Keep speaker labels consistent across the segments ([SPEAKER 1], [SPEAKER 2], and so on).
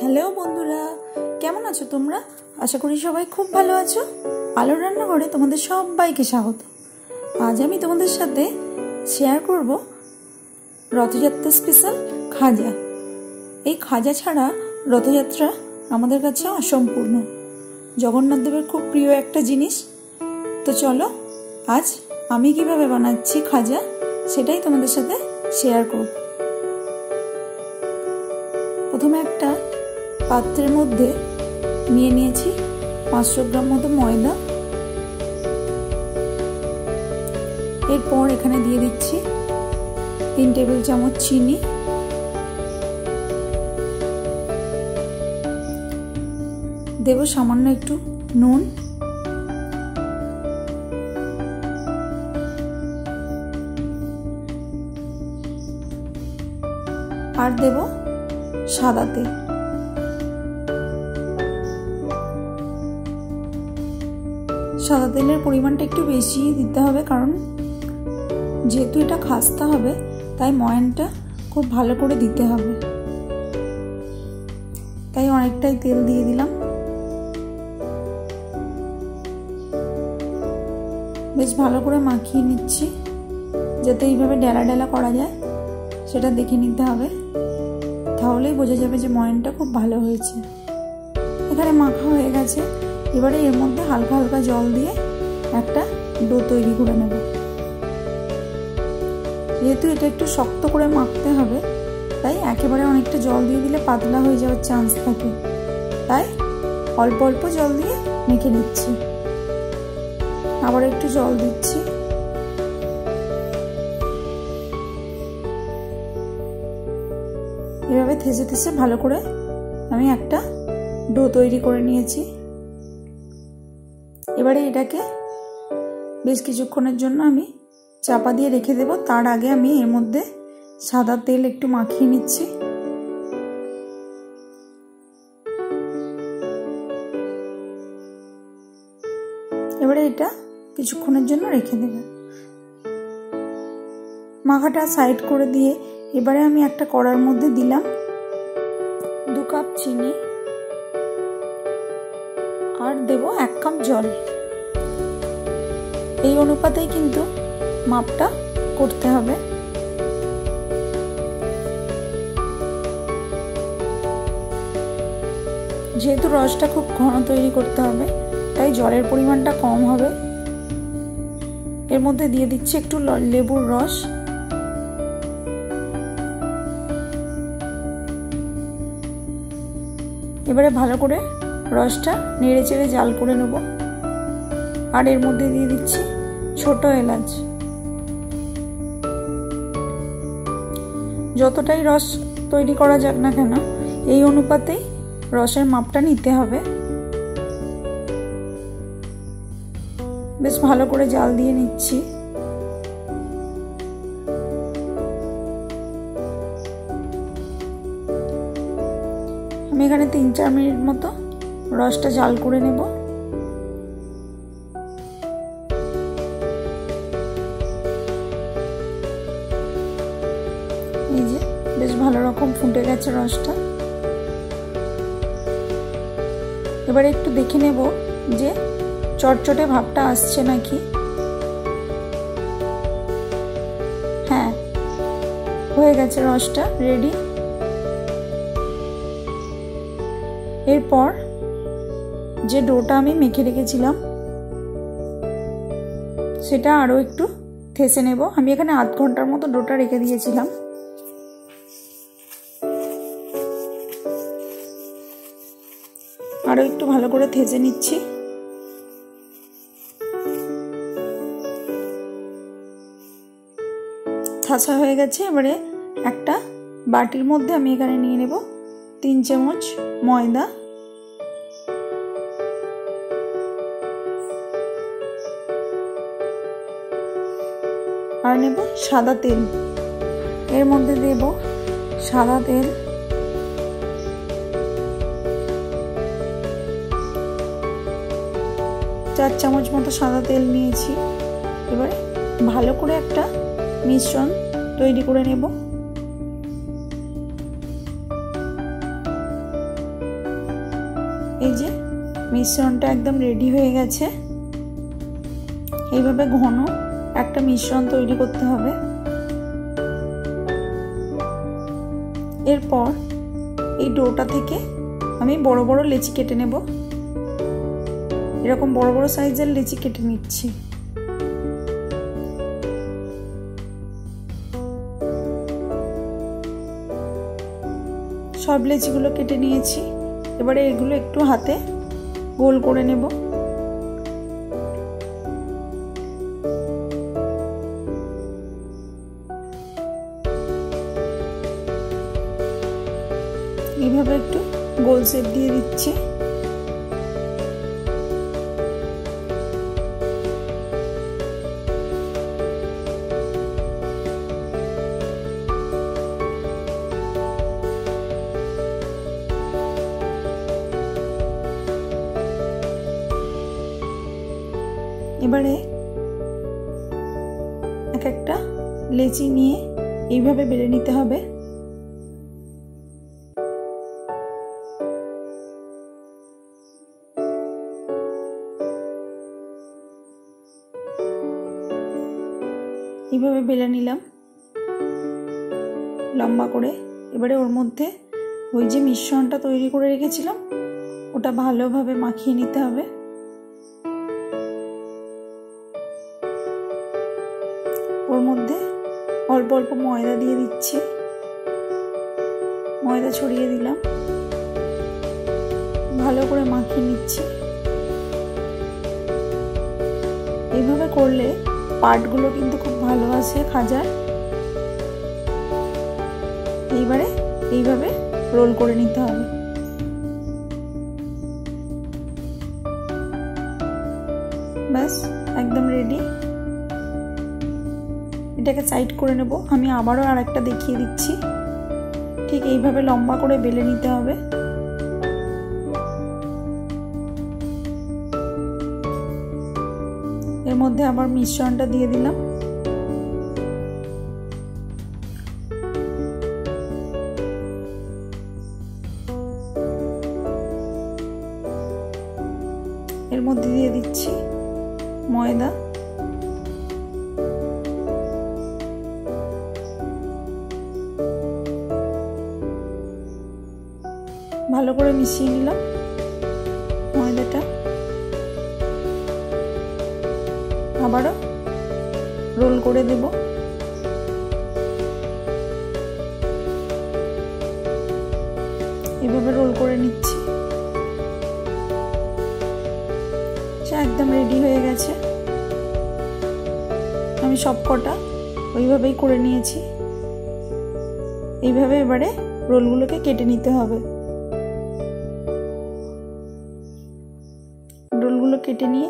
[SPEAKER 1] Hello বন্ধুরা, কেমন আছো তোমরা? আশা করি সবাই খুব ভালো আছো। আলোর রান্নাঘরে তোমাদের সবাইকে স্বাগত। আজ আমি তোমাদের সাথে শেয়ার করব রথযাত্রা স্পেশাল খাজা। এই খাজা ছাড়া রথযাত্রা আমাদের কাছে অসম্পূর্ণ। জগন্নাথ দেবের খুব প্রিয় একটা জিনিস। তো চলো আজ আমি কিভাবে বানাচ্ছি খাজা সেটাই তোমাদের সাথে শেয়ার করব। প্রথমে একটা পাত্রের মধ্যে নিয়ে নিয়েছি 500 গ্রাম মতো ময়দা। এরপর এখানে দিয়ে দিচ্ছি 3 টেবিল চামচ চিনি, দেব সামান্য একটু নুন, আর দেব সাদা তেল। সাদা তেলের পরিমাণটা একটু বেশি দিতে হবে, কারণ যেহেতু এটা খাস্তা হবে তাই ময়ানটা খুব ভালো করে দিতে হবে, তাই অনেকটাই তেল দিয়ে দিলাম। বেশ ভালো করে মাখিয়ে নিচ্ছি, যাতে এইভাবে ডেলা ডেলা করা যায় সেটা দেখে নিতে হবে, তাহলেই বোঝা যাবে যে ময়ানটা খুব ভালো হয়েছে। এখানে মাখা হয়ে গেছে। এবারে এর মধ্যে হালকা হালকা জল দিয়ে একটা ডো তৈরি করে নেব। যেহেতু এটা একটু শক্ত করে মাখতে হবে, তাই একেবারে অনেকটা জল দিয়ে দিলে পাতলা হয়ে যাওয়ার চান্স থাকে, তাই অল্প অল্প জল দিয়ে মেখে নিচ্ছি। আবার একটু জল দিচ্ছি। এভাবে থেসে থেসে ভালো করে আমি একটা ডো তৈরি করে নিয়েছি। এবারে এটাকে বেশ কিছুক্ষণের জন্য আমি চাপা দিয়ে রেখে দেব। তার আগে আমি এর মধ্যে সাদা তেল একটু মাখিয়ে নিচ্ছি। এবারে এটা কিছুক্ষণের জন্য রেখে দেব। মাখাটা সাইড করে দিয়ে এবারে আমি একটা কড়ার মধ্যে দিলাম 2 কাপ চিনি, আর দেব 1 কাপ জল। এই অনুপাতেই কিন্তু মাপটা করতে হবে। যেহেতু রসটা খুব ঘন তৈরি করতে হবে, তাই জলের পরিমাণটা কম হবে। এর মধ্যে দিয়ে দিচ্ছি একটু লেবুর রস। এবারে ভালো করে রসটা নেড়ে চেড়ে জাল করে নেব। আর এর মধ্যে দিয়ে দিচ্ছি ছোট এলাচ। যতটাই রস তৈরি করা যাক না কেন, এই অনুপাতেই রসের মাপটা নিতে হবে। বেশ ভালো করে জাল দিয়ে নিচ্ছি। আমি এখানে 3-4 মিনিট মতো রসটা জাল করে নেব। এই যে বেশ ভালো রকম ফুটে গেছে রসটা। এবারে একটু দেখে নেব যে চটচটে ভাবটা আসছে নাকি। হ্যাঁ, হয়ে গেছে, রসটা রেডি। এরপর যে ডোটা আমি মেখে রেখেছিলাম সেটা আরো একটু থেসে নেব। আমি এখানে আধ ঘন্টার মতো ডোটা রেখে দিয়েছিলাম। আরো একটু ভালো করে থেসে নিচ্ছি। ঠাসা হয়ে গেছে। এবারে একটা বাটির মধ্যে আমি এখানে নিয়ে নেব 3 চামচ ময়দা, আর নেব সাদা তেল। এর মধ্যে দেব সাদা তেল, 4 চামচ মতো সাদা তেল নিয়েছি। এবারে ভালো করে একটা মিশ্রণ তৈরি করে নেব। এই যে মিশ্রণটা একদম রেডি হয়ে গেছে। এইভাবে ঘন একটা মিশ্রণ তৈরি করতে হবে। এরপর এই ডোটা থেকে আমি বড় বড় লেচি কেটে নেব। এরকম বড় বড় সাইজের লেচি কেটে নিচ্ছি। সব লেচিগুলো কেটে নিয়েছি। এবারে এগুলো একটু হাতে গোল করে নেব। এইভাবে একটু গোল শেপ দিয়ে দিচ্ছি। এবারে এক একটা লেচি নিয়ে এইভাবে বেলে নিতে হবে। এইভাবে বেলে নিলাম লম্বা করে। এবারে ওর মধ্যে ওই যে মিশ্রণটা তৈরি করে রেখেছিলাম ওটা ভালোভাবে মাখিয়ে নিতে হবে। ওর মধ্যে অল্প অল্প ময়দা দিয়ে দিচ্ছি। ময়দা ছড়িয়ে দিলাম, ভালো করে মাখিয়ে নিচ্ছি। এইভাবে করলে পার্টগুলো কিন্তু খুব ভালো আসে খাজার। এইবারে এইভাবে রোল করে নিতে হবে। ব্যাস একদম রেডি। এটাকে সাইড করে নেব। আমি আবারও আরেকটা দেখিয়ে দিচ্ছি। ঠিক এইভাবে লম্বা করে বেলে নিতে হবে। এর মধ্যে আবার মিশ্রণটা দিয়ে দিলাম। এর মধ্যে দিয়ে দিচ্ছি ময়দা। ভালো করে মিশিয়ে নিলাম ময়দাটা। আবারও রোল করে দেব। এভাবে রোল করে নিচ্ছি। একদম রেডি হয়ে গেছে। আমি সব কটা ওইভাবেই করে নিয়েছি। এইভাবে এবারে রোলগুলোকে কেটে নিতে হবে। রোলগুলো কেটে নিয়ে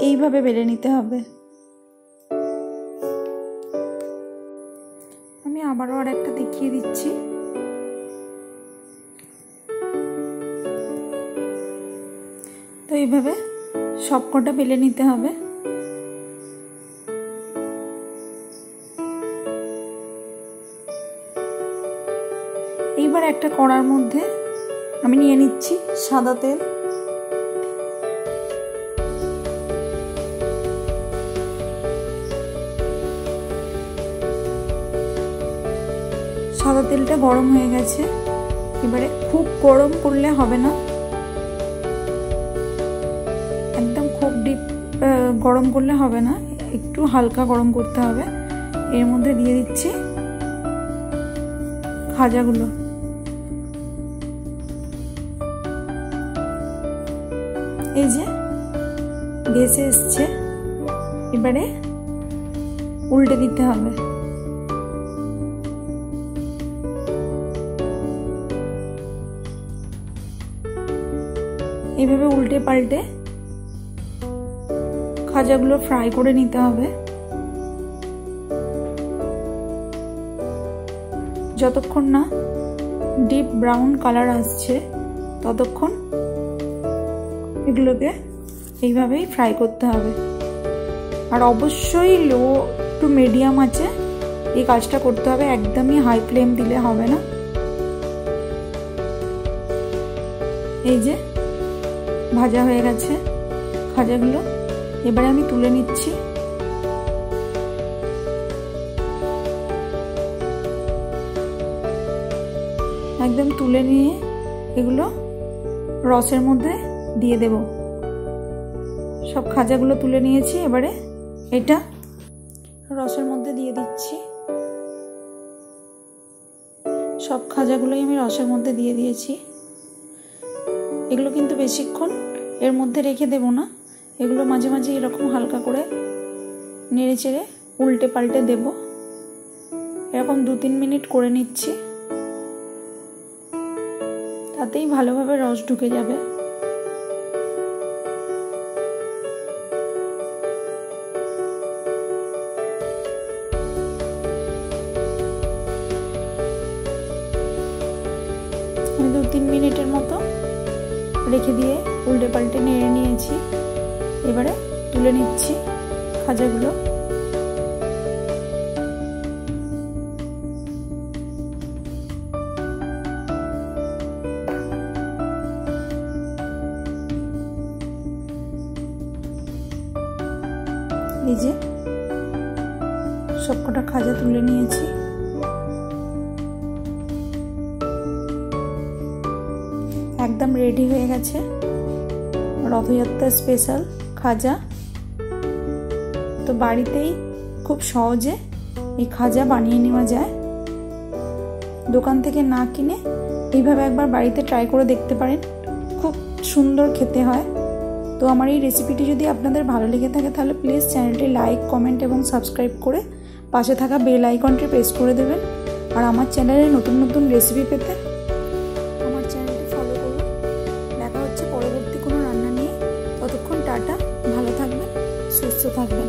[SPEAKER 1] এইভাবে বেলে নিতে হবে। আমি আবারও আর একটা দেখিয়ে দিচ্ছি। তো এইভাবে সবকটা বেলে নিতে হবে। এইবার একটা কড়ার মধ্যে আমি নিয়ে নিচ্ছি সাদা তেল। সাদা তেলটা গরম হয়ে গেছে। এবারে খুব গরম করলে হবে না, একদম খুব ডিপ গরম করলে হবে না, একটু হালকা গরম করতে হবে। এর মধ্যে দিয়ে দিচ্ছি খাজাগুলো। এই যে ভেসে এসছে। এবারে উল্টে দিতে হবে। এইভাবে উল্টে পাল্টে খাজাগুলো ফ্রাই করে নিতে হবে। যতক্ষণ না ডিপ ব্রাউন কালার আসছে ততক্ষণ এগুলোকে এইভাবেই ফ্রাই করতে হবে। আর অবশ্যই লো টু মিডিয়াম আছে এই কাজটা করতে হবে, একদমই হাই ফ্লেম দিলে হবে না। এই যে ভাজা হয়ে গেছে খাজাগুলো। এবারে আমি তুলে নিচ্ছি। একদম তুলে নিয়ে এগুলো রসের মধ্যে দিয়ে দেব। সব খাজাগুলো তুলে নিয়েছি, এবারে এটা রসের মধ্যে দিয়ে দিচ্ছি। সব খাজাগুলোই আমি রসের মধ্যে দিয়ে দিয়েছি। এগুলো কিন্তু বেশিক্ষণ এর মধ্যে রেখে দেব না, এগুলো মাঝে মাঝে এরকম হালকা করে নেড়ে চেড়ে উল্টে পাল্টে দেব। এরকম 2-3 মিনিট করে নিচ্ছি, তাতেই ভালোভাবে রস ঢুকে যাবে। আমি 2-3 মিনিটের মতো রেখে দিয়ে উল্টে পাল্টে নেড়ে নিয়েছি। এবারে তুলে নিচ্ছি খাজাগুলো। এই যে সবকটা খাজা তুলে নিয়েছি। একদম রেডি হয়ে গেছে রথযাত্রা স্পেশাল খাজা। তো বাড়িতেই খুব সহজে এই খাজা বানিয়ে নেওয়া যায়, দোকান থেকে না কিনে এইভাবে একবার বাড়িতে ট্রাই করে দেখতে পারেন, খুব সুন্দর খেতে হয়। তো আমার এই রেসিপিটি যদি আপনাদের ভালো লেগে থাকে তাহলে প্লিজ চ্যানেলটি লাইক, কমেন্ট এবং সাবস্ক্রাইব করে পাশে থাকা বেল আইকনটি প্রেস করে দেবেন। আর আমার চ্যানেলে নতুন নতুন রেসিপি পেতে আমার চ্যানেলটি ফলো করুন। দেখা হচ্ছে পরবর্তী কোনো রান্না নিয়ে। ততক্ষণ টাটা, ভালো থাকবেন, সুস্থ থাকবেন।